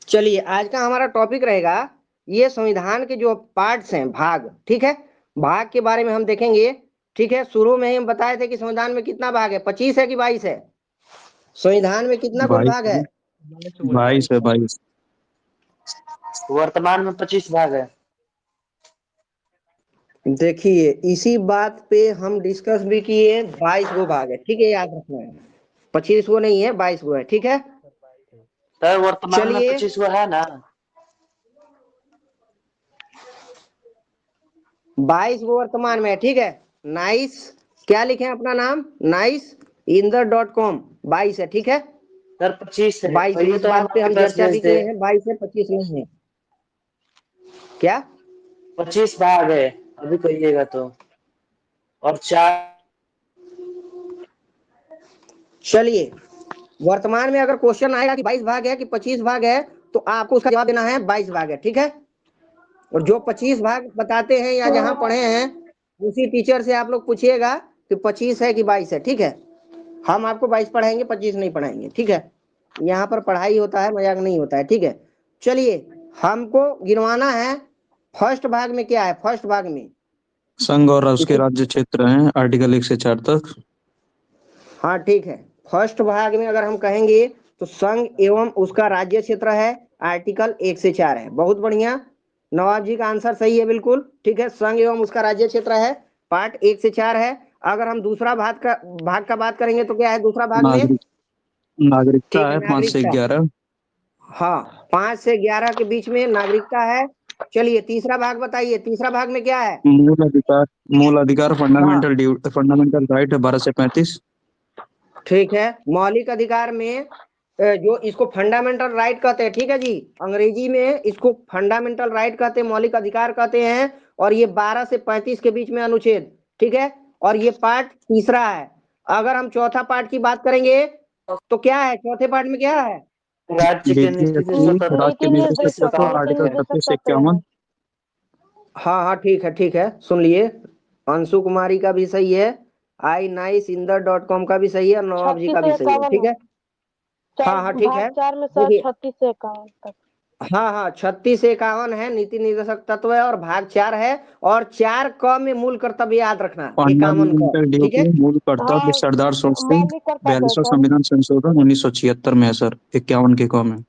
चलिए आज का हमारा टॉपिक रहेगा ये संविधान के जो पार्ट्स हैं, भाग। ठीक है, भाग के बारे में हम देखेंगे। ठीक है, शुरू में ही हम बताए थे कि संविधान में कितना भाग है, 25 है कि 22 है? संविधान में कितना कुल 22 भाग है? 22 है 22। वर्तमान में 25 भाग है। देखिए इसी बात पे हम डिस्कस भी किए, 22 गो भाग है। ठीक है, याद रखना है, 25 गो नहीं है, 22 गो है। ठीक है, सर वर्तमान में चलिए 25 हुआ है ना? 22 गो वर्तमान में है। ठीक है, नाइस। क्या लिखे अपना नाम? नाइस इंदर.com। 22 है। ठीक है, सर 25 है, 22 है। कहिए इस तो हम बात पे आपके हम पास चर्चा भेज भी दे। किए हैं, 22 है, 25 नहीं है। क्या? 25 भाग है, अभी कहिएगा तो। और 4 चलिए, वर्तमान में अगर क्वेश्चन आएगा कि 22 भाग है कि 25 भाग है, तो आपको उसका जवाब देना है 22 भाग है। ठीक है, और जो 25 भाग बताते हैं या जहां पढ़े हैं उसी टीचर से आप लोग पूछिएगा कि 25 है कि 22 है। ठीक है, हम आपको 22 पढ़ाएंगे, 25 नहीं पढ़ाएंगे। ठीक है, यहाँ पर पढ़ाई होता है, मजाक नहीं होता है। ठीक है, चलिए हमको गिनवाना है फर्स्ट भाग में क्या है। फर्स्ट भाग में संघ और उसके राज्य क्षेत्र हैं आर्टिकल 1 से 4 तक। हाँ ठीक है, फर्स्ट भाग में अगर हम कहेंगे तो संघ एवं उसका राज्य क्षेत्र है, आर्टिकल 1 से 4 है। बहुत बढ़िया, नवाब जी का आंसर सही है बिल्कुल। ठीक है, संघ एवं उसका राज्य क्षेत्र है, पार्ट 1 से 4 है। अगर हम दूसरा भाग का बात करेंगे तो क्या है दूसरा भाग में? नागरिक नागरिकता ठीक है, है 5 से नागरिकता। 11। हाँ, 5 से 11 के बीच में नागरिकता है। चलिए तीसरा भाग बताइए, तीसरा भाग में क्या है? मूल अधिकार हाँ फंडामेंटल राइट है 12 से 35। ठीक है, मौलिक अधिकार में जो इसको फंडामेंटल राइट कहते हैं। ठीक है जी, अंग्रेजी में इसको फंडामेंटल राइट कहते हैं, मौलिक अधिकार कहते हैं। और ये 12 से 35 के बीच में अनुच्छेद। ठीक है, और ये पार्ट तीसरा है। अगर हम चौथा पार्ट की बात करेंगे तो क्या है चौथे पार्ट में? क्या है? राज्य के देखिए स्थिति राज्य निरपेक्ष तत्व आर्टिकल 36 से 51। हाँ हाँ ठीक है, ठीक है, सुन लिए। अंशु कुमारी का भी सही है, i nice.com का भी सही है, और नवाब जी का भी सही है। ठीक है, हाँ हाँ ठीक है। भाग 4 में सर देखिए 36 से 51 तक। हाँ हाँ, 36 से 51 है, नीति निर्देशक तत्व है, और भाग 4 है। और 4 क में मूल कर्तव्य याद रखना, 51 क। फंडामेंटल ठीक है, ड्यूटी मूल कर्तव्य हाँ, सरदार सुर सिंह मौलिक कर्तव्य 42वां सर। संविधान संशोधन 1976 में है सर, 51 के कॉम है।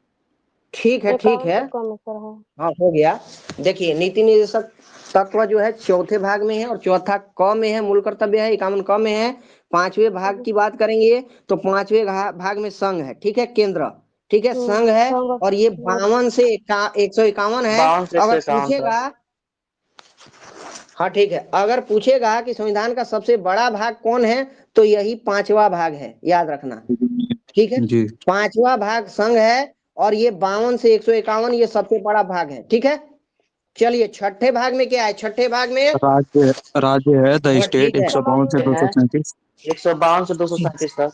ठीक है, ठीक 51 है। के कम है सर। हाँ हाँ हो गया। देखिए नीति निर्देशक तत्व जो है चौथे भाग में है, और चौथा क में है, मूल कर्तव्य है, 51 क में है। पांचवें भाग की बात करेंगे तो पांचवें भाग में संघ है। ठीक है, केंद्र। ठीक है, संघ है, संघ और ये 52 से 151 है। 52 से अगर 151 तक। पूछेगा, हाँ ठीक है, अगर पूछेगा कि संविधान का सबसे बड़ा भाग कौन है, तो यही पांचवा भाग है, याद रखना। ठीक है, जी। पांचवा भाग संघ है, और ये 52 से 151 ये सबसे बड़ा भाग है। ठीक है, चलिए छठे भाग में क्या है? छठे भाग में राज्य राज्य है द हाँ स्टेट ठीक है, 152 से है 237। 152 से 237 तक।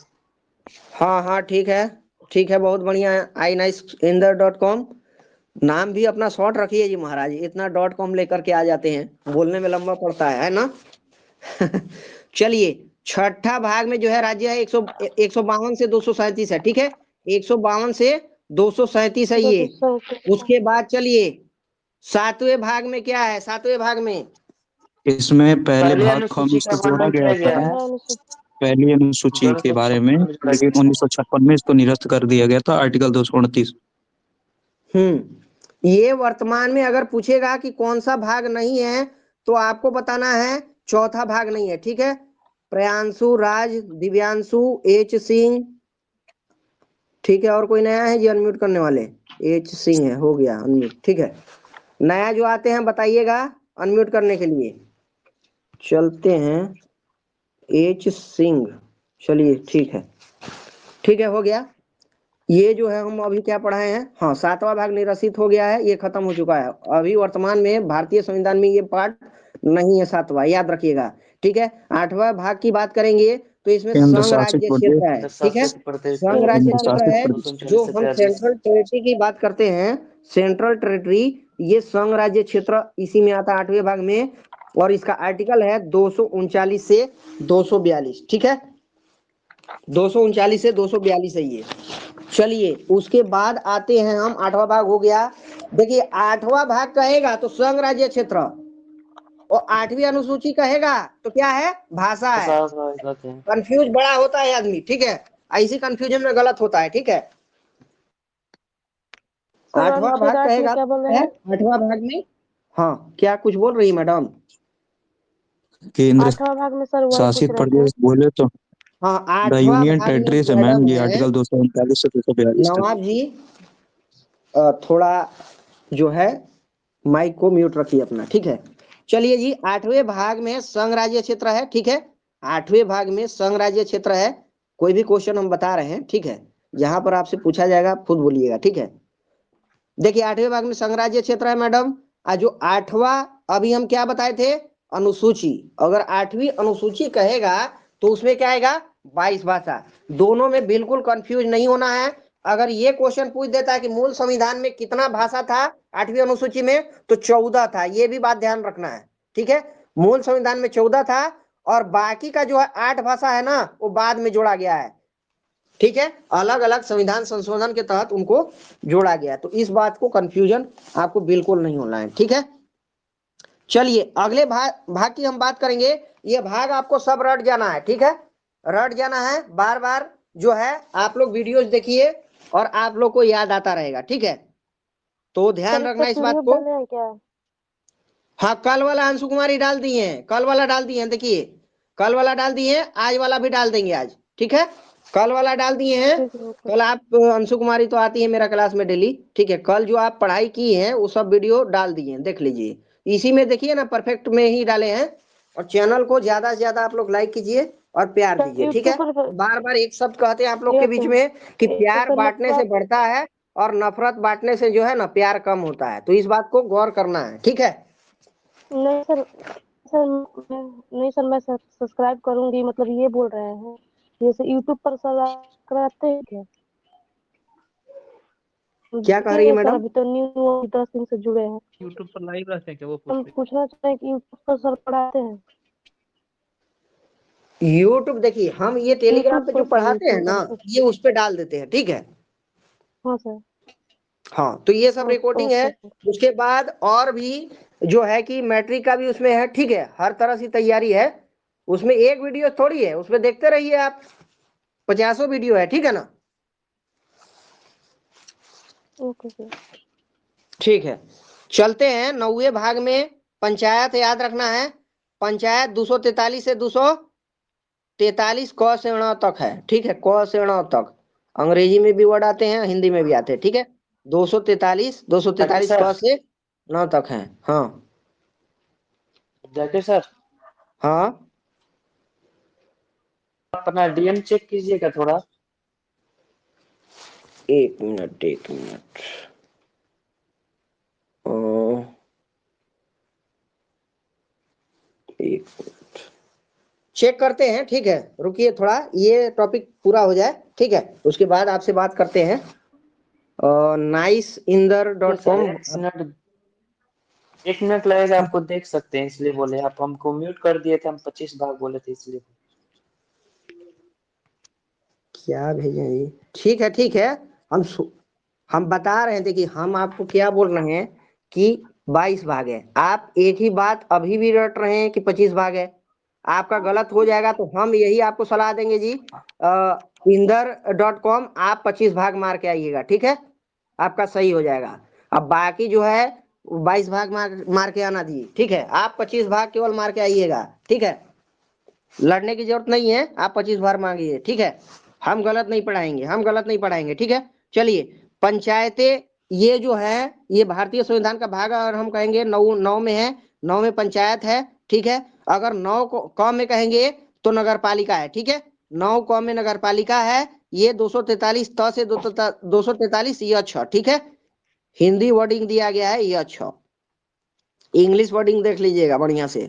हाँ हाँ ठीक है, ठीक है, बहुत बढ़िया है। i nice.com नाम भी अपना शॉर्ट रखिए जी महाराज, इतना .com लेकर के आ जाते हैं, बोलने में लंबा पड़ता है ना। चलिए छठा भाग में जो है राज्य है 152 से 237 है। ठीक है, 152 से 237 है ये। 237। उसके बाद चलिए सातवें भाग में क्या है? सातवें भाग में इसमें पहले पहली भाग को अनुसूची का इसको जोड़ा वर्णन गया किया गया था, है। पहली अनुसूची जो के बारे में, 1956 में जोड़ा लेकिन गया है। 1956 में इसको निरस्त कर दिया गया था आर्टिकल 229। ये वर्तमान में अगर पूछेगा कि कौन सा भाग नहीं है, तो आपको बताना है चौथा भाग नहीं है। ठीक है, प्रियांशु राज, दिव्यांशु, एच सिंह। ठीक है, और कोई नया है जी अनम्यूट करने वाले? एच सिंह है, हो गया अनम्यूट। ठीक है, नया जो आते हैं बताइएगा अनम्यूट करने के लिए। चलते हैं, एच सिंह। चलिए ठीक है, ठीक है, हो गया। ये जो है हम अभी क्या पढ़ाए हैं, हाँ सातवां भाग निरसित हो गया है, ये खत्म हो चुका है। अभी वर्तमान में भारतीय संविधान में ये पार्ट नहीं है, सातवां, याद रखिएगा। ठीक है, आठवां भाग की बात करेंगे तो इसमें केंद्र संघ शासित राज्य प्रदेश। क्षेत्र है। केंद्र ठीक है, शासित प्रदेश संघ राज्य केंद्र क्षेत्र शासित है। 239 जो से हम 43। सेंट्रल टेरिटरी की बात करते हैं, सेंट्रल टेरिटरी, ये संघ राज्य क्षेत्र इसी में आता है, आठवें भाग में। और इसका आर्टिकल है 239 से 242। ठीक है, 239 से 242 है ये। चलिए उसके बाद आते हैं हम, 8वां भाग हो गया। देखिए 8वां भाग कहेगा तो संघ राज्य क्षेत्र, और 8वीं अनुसूची कहेगा तो क्या है, भाषा है। कंफ्यूज बड़ा होता है आदमी, ठीक है, ऐसी कंफ्यूजन में गलत होता है, ठीक है। सर 8वां भाग अनुच्छेद 8 में कहेगा क्या बोल रहे है, हैं? 8वां भाग में, हाँ क्या कुछ बोल रही मैडम? केंद्र 8वां भाग में सर वही पूछ शासित रहे थे। प्रदेश बोले तो हाँ द 8वां यूनियन भाग में टेरिटरीज है मैडम मैम, ये है, आर्टिकल 239 से 242 तक। नवाब जी थोड़ा जो है माइक को म्यूट रखिए अपना, ठीक है। चलिए जी 8वें भाग में संघ राज्य क्षेत्र है, ठीक है। 8वें भाग में संघ राज्य क्षेत्र है। कोई भी क्वेश्चन हम बता रहे हैं, ठीक है, जहां पर आपसे पूछा जाएगा आप खुद बोलिएगा, ठीक है। देखिए 8वें भाग में संघ राज्य क्षेत्र है मैडम। आज जो 8वां अभी हम क्या बताए थे, अनुसूची। अगर 8वीं अनुसूची कहेगा तो उसमें क्या आएगा, 22 भाषा। दोनों में बिल्कुल कंफ्यूज नहीं होना है। अगर ये क्वेश्चन पूछ देता है कि मूल संविधान में कितना भाषा था 8वीं अनुसूची में, तो 14 था। ये भी बात ध्यान रखना है, ठीक है। मूल संविधान में 14 था, और बाकी का जो है 8 भाषा है ना, वो बाद में जोड़ा गया है, ठीक है। अलग अलग संविधान संशोधन के तहत उनको जोड़ा गया। तो इस बात को कंफ्यूजन आपको बिल्कुल नहीं होना है, ठीक है। चलिए अगले भाग की हम बात करेंगे। ये भाग आपको सब रट जाना है, ठीक है, रट जाना है। बार बार जो है आप लोग वीडियोस देखिए और आप लोग को याद आता रहेगा, ठीक है। तो ध्यान सर रखना इसका इस बात पीडीएफ को। डाले हैं क्या? हाँ कल वाला अंशु कुमारी डाल दिए हैं, कल वाला डाल दिए हैं, देखिए कल वाला डाल दिए हैं, आज वाला भी डाल देंगे आज, ठीक है। कल वाला डाल दिए हैं। ठीक है, ओके। कल आप अंशु कुमारी तो आती है मेरा क्लास में डेली, ठीक है। कल जो आप पढ़ाई की है वो सब वीडियो डाल दिए हैं, देख लीजिए। इसी में देखिए ना, परफेक्ट में ही डाले हैं। और चैनल को ज्यादा से ज्यादा आप लोग लाइक कीजिए और प्यार सर दीजिए, ठीक है। यूट्यूब पर बार बार एक शब्द कहते हैं आप लोग के यस बीच सर। में कि प्यार सर बांटने से बढ़ता है और नफरत बांटने से जो है ना प्यार कम होता है। तो इस बात को गौर करना है, ठीक है। नहीं सर, नहीं सर, मैं सब्सक्राइब करूंगी, मतलब ये बोल रहे हैं। जैसे यूट्यूब पर सर कराते हैं क्या? क्या कह रही है देखिए सर मैडम? अभी तो न्यू 10 दिन से जुड़े हैं। यूट्यूब पर लाइव रहते हैं क्या, वो हम पूछ रहे पूछना चाहते हैं कि यूट्यूब पर सर पढ़ाते हैं? यूट्यूब देखिए, हम ये टेलीग्राम यूट्यूब पे जो पर सर, पढ़ाते हैं यूट्यूब ना, पर। ये उस पे डाल देते हैं, ठीक है। हाँ सर। हाँ तो ये सब रिकॉर्डिंग है। ओके। उसके बाद और भी जो है कि मैट्रिक का भी उसमें है, ठीक है, हर तरह से तैयारी है। उसमें एक वीडियो थोड़ी है, उसमें देखते रहिए आप, 50 वीडियो है, ठीक है ना। Okay sir. ठीक है, चलते हैं 9वें भाग में। पंचायत याद रखना है। पंचायत 243 से 243 क से ण तक है, ठीक है, क से ण तक। अंग्रेजी में भी वर्ड आते हैं, हिंदी में भी आते हैं, ठीक है। 243 सर क से ण तक है। हाँ जाकिर सर, हाँ अपना डीएम चेक कीजिएगा थोड़ा। एक मिनट एक मिनट। एक मिनट चेक करते हैं, ठीक है, रुकिए थोड़ा, ये टॉपिक पूरा हो जाए, ठीक है, उसके बाद आपसे बात करते हैं। niceInder.com। एक मिनट लगेगा, आपको देख सकते हैं इसलिए बोले। आप हमको म्यूट कर दिए थे, हम 25 भाग बोले थे इसलिए। क्या भेजे ये, ठीक है ठीक है। हम बता रहे हैं, देखिए हम आपको क्या बोल रहे हैं कि 22 भाग है। आप एक ही बात अभी भी रट रहे हैं कि 25 भाग है। आपका गलत हो जाएगा तो हम यही आपको सलाह देंगे जी, इंदर.com आप 25 भाग मार के आइएगा, ठीक है, आपका सही हो जाएगा। अब बाकी जो है 22 भाग मार के आना दीजिए, ठीक है। आप 25 भाग केवल मार के आइएगा, ठीक है, लड़ने की जरूरत नहीं है, आप 25 बार मांगिए, ठीक है। हम गलत नहीं पढ़ाएंगे, हम गलत नहीं पढ़ाएंगे, ठीक है। चलिए पंचायतें, ये जो है ये भारतीय संविधान का भाग, और हम कहेंगे 9 में है, 9 में पंचायत है, ठीक है। अगर 9 को क में कहेंगे तो नगर पालिका है, ठीक है। 9 क में नगर पालिका है। ये 243 त से 243 ये अच्छा, ठीक है। हिंदी वर्डिंग दिया गया है ये अच्छा। इंग्लिश वर्डिंग देख लीजिएगा बढ़िया से,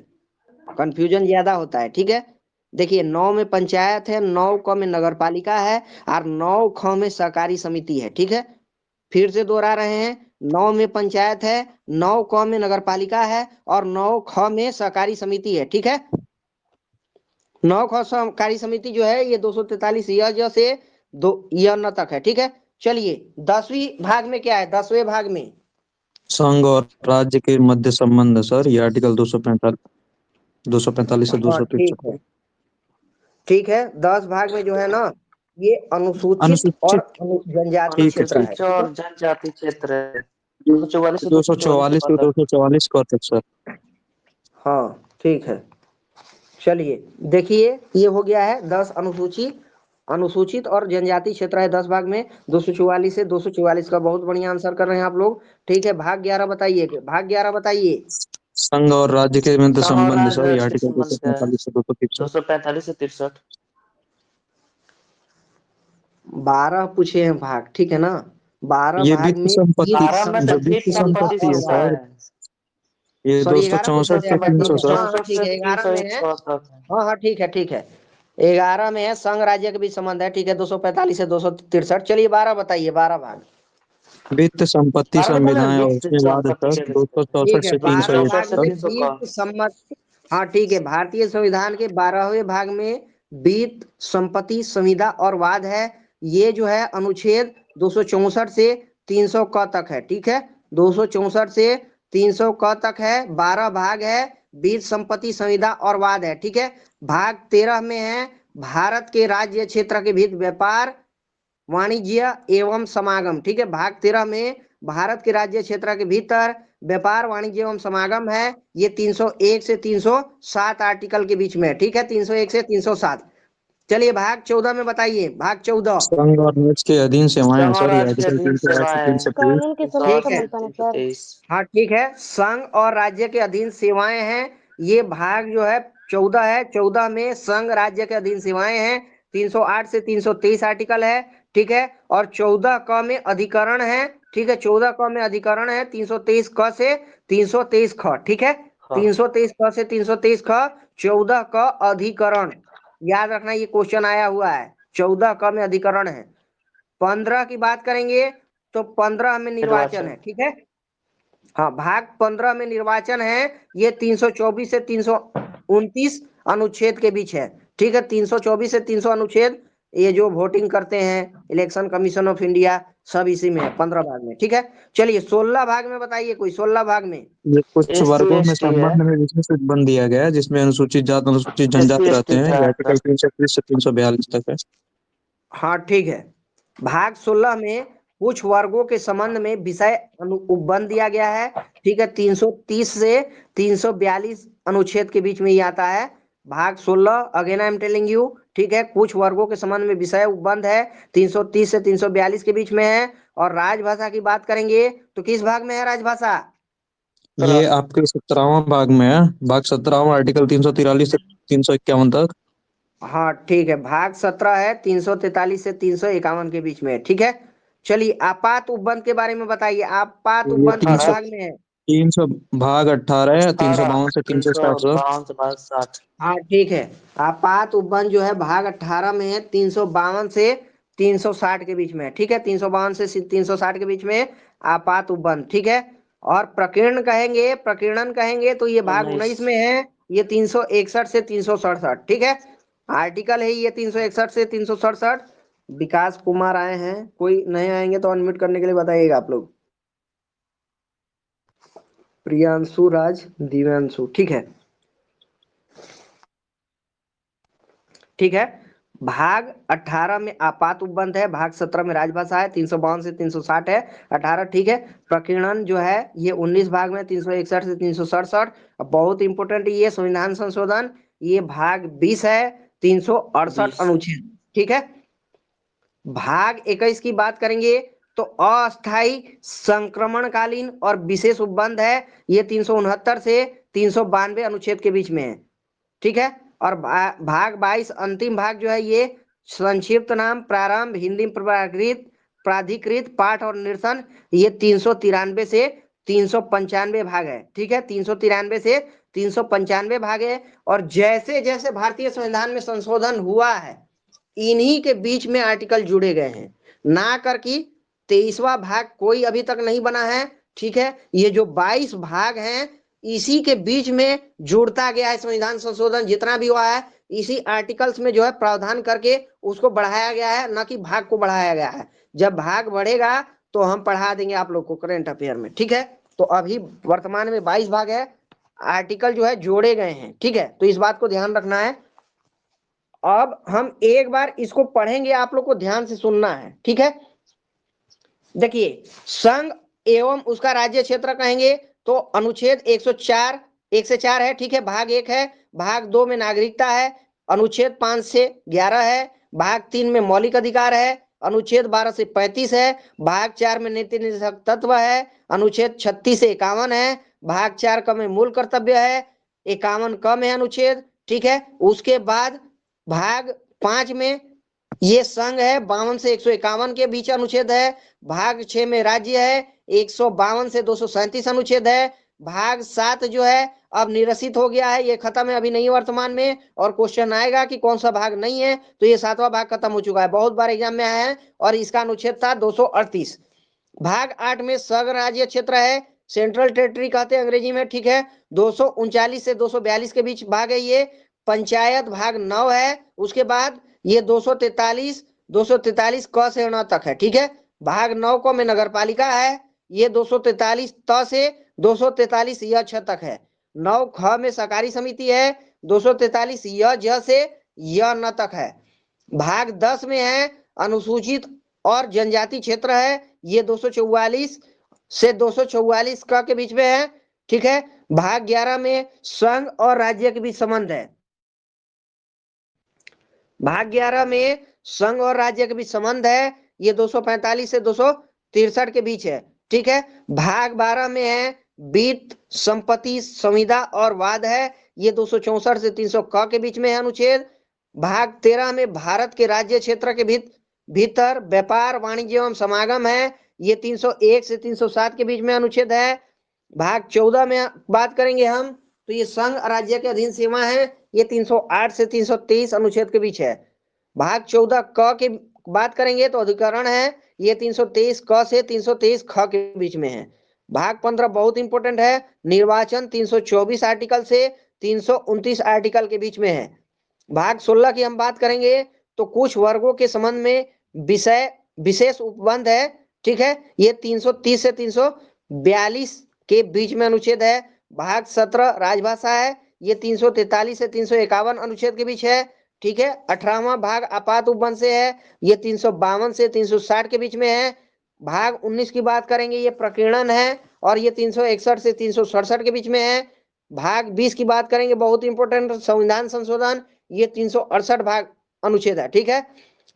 कंफ्यूजन ज्यादा होता है, ठीक है। देखिए 9 में पंचायत है, 9 क में नगर पालिका है, और 9 ख में सहकारी समिति है, ठीक है। फिर से दोहरा रहे हैं, 9 में पंचायत है, 9 क में नगर पालिका है, और 9 ख में सहकारी समिति है, ठीक है। 9 कार्य समिति जो है ये 243 य से य न तक है, ठीक है। चलिए 10वीं भाग में क्या है, 10वें भाग में संघ और राज्य के मध्य संबंध सर, ये आर्टिकल 245 से हाँ ठीक 263 है, ठीक है। 10 भाग में जो है ना ये अनुसूचित और अनुसूचित। जनजाति ठीक है क्षेत्र है, अनुसूचित ठीक है। और जनजाति क्षेत्र है 244 से 244 244 से तक। 244 का तक सर। हाँ ठीक है। चलिए देखिए ये हो गया है 10 अनुसूचित और जनजाति क्षेत्र है 10 भाग में, 244 से 244 का बहुत बढ़िया आंसर कर रहे हैं आप लोग, ठीक है। भाग 11 बताइए, भाग 11 बताइए। संघ और राज्य के मध्य संघ और संबंध सर, ये राज्य के आर्टिकल संबंध क्या है 245 से 263। 245 से 63। 12 पूछे हैं भाग, ठीक है ना। 12 ये भाग वित्त में संपत्ति, 12 में तो जो वित्त वित्त संपत्ति संपत्ति से है क्या सर, है। ये सॉरी 11 पूछे 264 थे से आपका, ठीक 300 है। सर। हाँ हाँ 264 ठीक से है, 11 में है। 301 तक है। हाँ हाँ ठीक है, ठीक है। 11 में है संघ राज्य के बीच संबंध है, ठीक है, 245 से 263। चलिए 12 बताइए, 12 भाग। वित्त संपत्ति 12 में बोले संविधान और वित्त उसके बाद है संपत्ति सर के विषय पे। 264 ठीक है, से 12 301 264 भाग से में तक। 300 का। वित्त सम्मत। हाँ ठीक है, भारतीय संविधान के 12वें भाग में वित्त संपत्ति संविदा और वाद है। ये जो है अनुच्छेद 264 से 300 क तक है, ठीक है। 264 से 300 क तक है, 12 भाग है, वित्त संपत्ति संविदा और वाद है, ठीक है। भाग 13 में है भारत के राज्य क्षेत्र के भीतर व्यापार वाणिज्य एवं समागम, ठीक है। भाग 13 में भारत के राज्य क्षेत्र के भीतर व्यापार वाणिज्य एवं समागम है, ये 301 से 307 आर्टिकल के बीच में है, ठीक है, 301 से 307। चलिए भाग 14 में बताइए, भाग 14। संघ और राज्य के अधीन सेवाएं हैं संघ और सर, ये राज्य के आर्टिकल अधीन 308 से सेवाएं 323। कानून के संबंध 308 ठीक का है, से मिलता है सर। 323। हाँ ठीक है, संघ और राज्य के अधीन सेवाएं हैं, ये भाग जो है 14 है। 14 में संघ राज्य के अधीन सेवाएं हैं, 308 से 323 आर्टिकल है, ठीक है। और 14 क में अधिकरण है, ठीक है, 14 क में अधिकरण है 323 क से 323 ख, ठीक है। हाँ 323 क से 323 ख, 14 क अधिकरण, याद रखना ये क्वेश्चन आया हुआ है। 14 क में अधिकरण है। 15 की बात करेंगे तो 15 में निर्वाचन है, निर्वाचन। ठीक है। हाँ, भाग 15 में निर्वाचन है, ये 324 से 329 अनुच्छेद के बीच है, ठीक है। 324 से 300 अनुच्छेद, ये जो वोटिंग करते हैं इलेक्शन कमीशन ऑफ इंडिया, सब इसी में है 15 भाग में, ठीक है। चलिए 16 भाग में बताइए कोई, 16 भाग में। ये कुछ एससी वर्गों में एसटी है। संबंध में विशेष बन दिया गया है, जिसमें अनुसूचित जात अनुसूचित एससी जनजाति रहते एसटी हैं, का ये है आर्टिकल सर। 331 से 342 तक है। हाँ ठीक है, भाग 16 में कुछ वर्गों के संबंध में विषय उपबंध दिया गया है, ठीक है। 330 से 342 अनुच्छेद के बीच में ये आता है। भाग 16 again I am telling you, ठीक है, कुछ वर्गों के संबंध में विषय उपबंध है, 330 से 342 के बीच में है। और राजभाषा की बात करेंगे तो किस भाग में है राजभाषा? ये आपके 17वां भाग में है, भाग 17वां आर्टिकल 343 से 351 तक। हाँ ठीक है, भाग 17 है, 343 से 351 के बीच में है, ठीक है। चलिए आपात उपबंध के बारे में बताइए, आपात ये उपबंध किस 18 भाग में है? 300 भाग 18 है, 18 352 से 360 सर। 352 से 60। हाँ ठीक है, आपात उपबंध जो है भाग 18 में है, 352 से 360 के बीच में है, ठीक है। 352 से 360 के बीच में आपात उपबंध, ठीक है। और प्रकीर्णन कहेंगे, प्रकीर्णन कहेंगे तो ये भाग 19 19 में है, ये 361 से 367, ठीक है। आर्टिकल है ये 361 से 367। विकास कुमार आए हैं, कोई नए आएंगे तो अनम्यूट करने के लिए बताइएगा आप लोग। प्रियांशु राज दिव्यांशु, ठीक है, ठीक है। भाग 18 में आपात उपबंध है, भाग 17 में राजभाषा है, 352 से 360 है, 18, ठीक है। प्रकीर्णन जो है ये 19 भाग में 361 से 367। बहुत इंपॉर्टेंट ये संविधान संशोधन, ये भाग 20 है, 368 20 अनुच्छेद, ठीक है। भाग 21 की बात करेंगे तो अस्थायी संक्रमणकालीन और विशेष उपबंध है, ये 369 से 392 अनुच्छेद के बीच में है, ठीक है। और भाग 22 अंतिम भाग जो है ये संक्षिप्त नाम प्रारंभ हिंदी प्राधिकृत पाठ और निरसन, ये 393 से 395 भाग है, ठीक है। 393 से 395 भाग है। और जैसे जैसे भारतीय संविधान में संशोधन हुआ है इन्हीं के बीच में आर्टिकल जुड़े गए हैं, ना कर कि 23वां भाग कोई अभी तक नहीं बना है, ठीक है। ये जो 22 भाग हैं इसी के बीच में जुड़ता गया है संविधान संशोधन, जितना भी हुआ है इसी आर्टिकल्स में जो है प्रावधान करके उसको बढ़ाया गया है, ना कि भाग को बढ़ाया गया है। जब भाग बढ़ेगा तो हम पढ़ा देंगे आप लोग को करंट अफेयर में, ठीक है। तो अभी वर्तमान में 22 भाग है, आर्टिकल जो है जोड़े गए हैं, ठीक है, तो इस बात को ध्यान रखना है। अब हम एक बार इसको पढ़ेंगे, आप लोग को ध्यान से सुनना है, ठीक है। देखिए, संघ एवं उसका राज्य क्षेत्र कहेंगे तो अनुच्छेद 104 1 से 4 है, ठीक है, भाग 1 है। भाग 2 में नागरिकता है, अनुच्छेद 5 से 11 है। भाग 3 में मौलिक अधिकार है, अनुच्छेद 12 से 35 है। भाग 4 में नीति निर्देशक तत्व है, अनुच्छेद 36 से 51 है। भाग 4 क में मूल कर्तव्य है, 51 क में अनुच्छेद, ठीक है। उसके बाद भाग 5 में ये संघ है, 52 से 151 के बीच अनुच्छेद है। भाग 6 में राज्य है, 152 से 237 अनुच्छेद है। भाग 7 जो है अब निरसित हो गया है, ये खत्म है, अभी नहीं वर्तमान में। और क्वेश्चन आएगा कि कौन सा भाग नहीं है, तो ये 7वां भाग खत्म हो चुका है, बहुत बार एग्जाम में आया है, और इसका अनुच्छेद था 238। भाग 8 में संघ राज्य क्षेत्र है, सेंट्रल टेरिटरी कहते हैं अंग्रेजी में, ठीक है। 239 से 242 के बीच भाग है ये। पंचायत भाग 9 है। उसके बाद ये 243 क से 9 तक है, ठीक है। भाग 9 क में नगर पालिका है, ये 243 त से 243 य छ तक है। 9 ख में सहकारी समिति है, 243 य ज से य न तक है। भाग 10 में है अनुसूचित और जनजाति क्षेत्र है, ये 244 से 244 क के बीच में है, ठीक है। भाग 11 में संघ और राज्य के बीच संबंध है। भाग 11 में संघ और राज्य के बीच संबंध है, ये 245 से 263 के बीच है, ठीक है। भाग 12 में है वित्त, संपत्ति, संविदा और वाद है, ये 264 से 300 क के बीच में है अनुच्छेद। भाग 13 में भारत के राज्य क्षेत्र के भीतर व्यापार, वाणिज्य एवं समागम है, ये 301 से 307 के बीच में अनुच्छेद है। भाग 14 में बात करेंगे हम, तो ये संघ राज्य के अधीन सीमा है, ये 308 से 323 अनुच्छेद के बीच है। भाग 14 क की बात करेंगे तो अधिकरण है, ये 323 क से 323 ख के बीच में है। भाग 15 बहुत इंपॉर्टेंट है, निर्वाचन 324 आर्टिकल से 329 आर्टिकल के बीच में है। भाग 16 की हम बात करेंगे तो कुछ वर्गों के संबंध में विशेष उपबंध है, ठीक है, ये 330 से 342 के बीच में अनुच्छेद है। भाग 17 राजभाषा है, ये 343 से 351 अनुच्छेद के बीच है, ठीक है। 18वां भाग आपात उपबंध से है, ये 352 से 360 के बीच में है। भाग 19 की बात करेंगे, ये प्रकीर्णन है, और ये 361 से 367 के बीच में है। भाग 20 की बात करेंगे, बहुत इंपॉर्टेंट, संविधान संशोधन, ये 368 भाग अनुच्छेद है, ठीक है।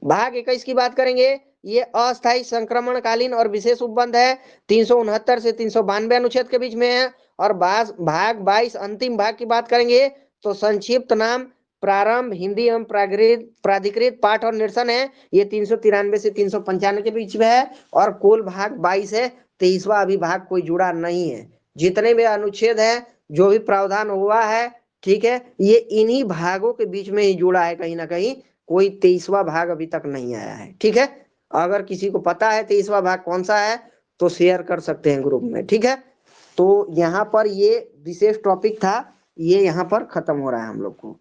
भाग 21 की बात करेंगे, ये अस्थायी संक्रमणकालीन और विशेष उपबंध है, 369 से 392 अनुच्छेद के बीच में है। और भाग 22 अंतिम भाग की बात करेंगे तो संक्षिप्त नाम प्रारंभ, हिंदी एवं प्राधिकृत पाठ और निरसन है, ये 393 से 395 के बीच में है। और कुल भाग 22 है, 23वां अभी भाग कोई जुड़ा नहीं है। जितने भी अनुच्छेद है, जो भी प्रावधान हुआ है, ठीक है, ये इन्हीं भागों के बीच में ही जुड़ा है, कहीं ना कहीं कोई 23वां भाग अभी तक नहीं आया है, ठीक है। अगर किसी को पता है 23वां भाग कौन सा है तो शेयर कर सकते हैं ग्रुप में, ठीक है। तो यहाँ पर ये विशेष टॉपिक था, ये यहाँ पर खत्म हो रहा है हम लोग को।